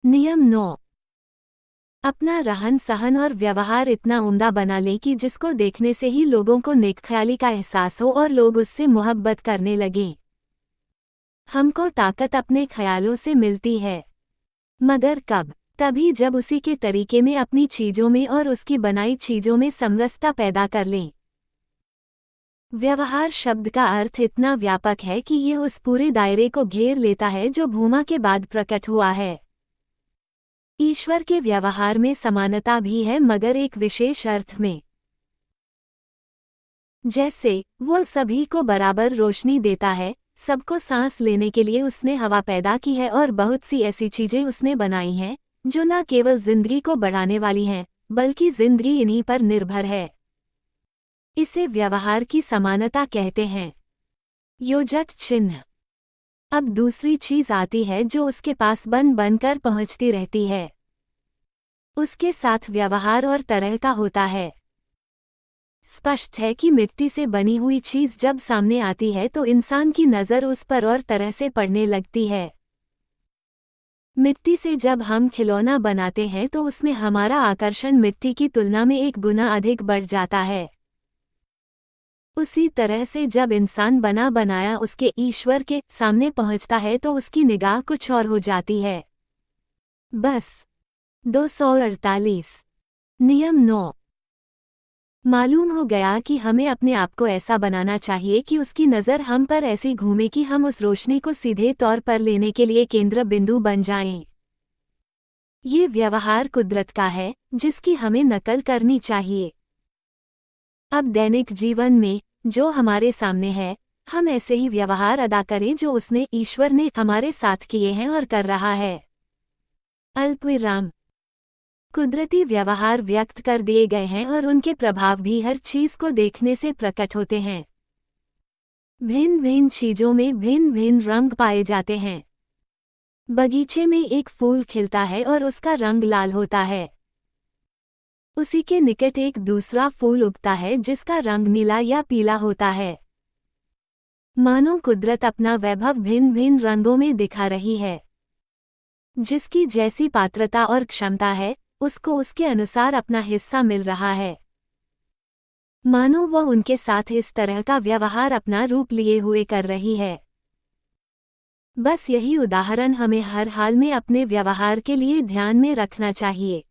नियम 9। अपना रहन सहन और व्यवहार इतना उम्दा बना ले कि जिसको देखने से ही लोगों को नेकख्याली का एहसास हो और लोग उससे मोहब्बत करने लगें। हमको ताकत अपने ख्यालों से मिलती है, मगर कब? तभी जब उसी के तरीके में अपनी चीजों में और उसकी बनाई चीजों में समरसता पैदा कर लें। व्यवहार शब्द का अर्थ इतना व्यापक है कि ये उस पूरे दायरे को घेर लेता है जो भूमा के बाद प्रकट हुआ है। ईश्वर के व्यवहार में समानता भी है, मगर एक विशेष अर्थ में। जैसे वो सभी को बराबर रोशनी देता है, सबको सांस लेने के लिए उसने हवा पैदा की है और बहुत सी ऐसी चीजें उसने बनाई हैं जो न केवल जिंदगी को बढ़ाने वाली हैं, बल्कि जिंदगी इन्हीं पर निर्भर है। इसे व्यवहार की समानता कहते हैं। योजक चिन्ह। अब दूसरी चीज आती है जो उसके पास बन बनकर पहुंचती रहती है। उसके साथ व्यवहार और तरह का होता है। स्पष्ट है कि मिट्टी से बनी हुई चीज जब सामने आती है तो इंसान की नज़र उस पर और तरह से पड़ने लगती है। मिट्टी से जब हम खिलौना बनाते हैं तो उसमें हमारा आकर्षण मिट्टी की तुलना में 1 गुना अधिक बढ़ जाता है। उसी तरह से जब इंसान बना बनाया उसके ईश्वर के सामने पहुंचता है तो उसकी निगाह कुछ और हो जाती है। बस 248। नियम 9। मालूम हो गया कि हमें अपने आप को ऐसा बनाना चाहिए कि उसकी नज़र हम पर ऐसी घूमे कि हम उस रोशनी को सीधे तौर पर लेने के लिए केंद्र बिंदु बन जाएं। ये व्यवहार कुदरत का है जिसकी हमें नकल करनी चाहिए। अब दैनिक जीवन में जो हमारे सामने है, हम ऐसे ही व्यवहार अदा करें जो उसने ईश्वर ने हमारे साथ किए हैं और कर रहा है। अल्पविराम। कुदरती व्यवहार व्यक्त कर दिए गए हैं और उनके प्रभाव भी हर चीज को देखने से प्रकट होते हैं। भिन्न भिन्न चीजों में भिन्न भिन्न रंग पाए जाते हैं। बगीचे में एक फूल खिलता है और उसका रंग लाल होता है। उसी के निकट एक दूसरा फूल उगता है जिसका रंग नीला या पीला होता है। मानो कुदरत अपना वैभव भिन्न भिन्न रंगों में दिखा रही है। जिसकी जैसी पात्रता और क्षमता है, उसको उसके अनुसार अपना हिस्सा मिल रहा है। मानो वह उनके साथ इस तरह का व्यवहार अपना रूप लिए हुए कर रही है। बस यही उदाहरण हमें हर हाल में अपने व्यवहार के लिए ध्यान में रखना चाहिए।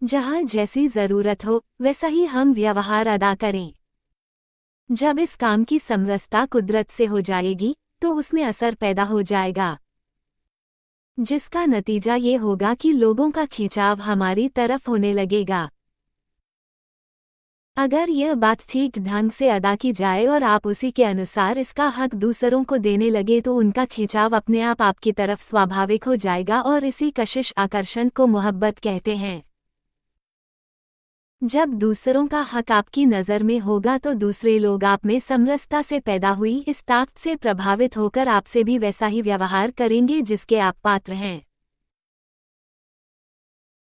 जहाँ जैसी जरूरत हो वैसा ही हम व्यवहार अदा करें। जब इस काम की समरसता कुदरत से हो जाएगी तो उसमें असर पैदा हो जाएगा, जिसका नतीजा ये होगा कि लोगों का खिंचाव हमारी तरफ होने लगेगा। अगर यह बात ठीक ढंग से अदा की जाए और आप उसी के अनुसार इसका हक दूसरों को देने लगे तो उनका खिंचाव अपने आप आपकी तरफ स्वाभाविक हो जाएगा और इसी कशिश आकर्षण को मोहब्बत कहते हैं। जब दूसरों का हक आपकी नज़र में होगा तो दूसरे लोग आप में समरसता से पैदा हुई इस ताकत से प्रभावित होकर आपसे भी वैसा ही व्यवहार करेंगे जिसके आप पात्र हैं।